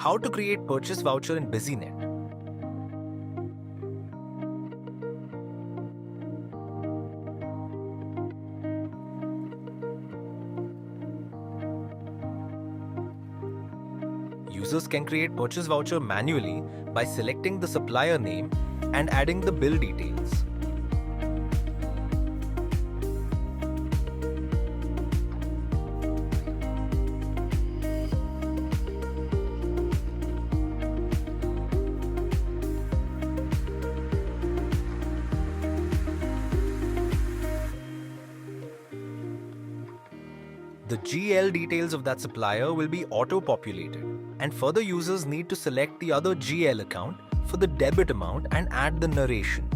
How to create purchase voucher in Businet. Users can create purchase voucher manually by selecting the supplier name and adding the bill details. The GL details of that supplier will be auto-populated, and further users need to select the other GL account for the debit amount and add the narration.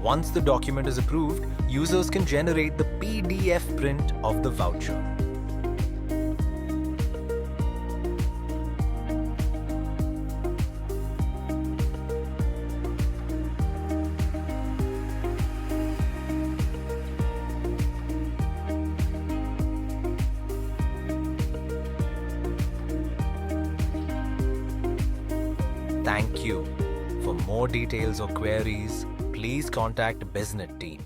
Once the document is approved, users can generate the PDF print of the voucher. Thank you. For more details or queries, please contact Businet team.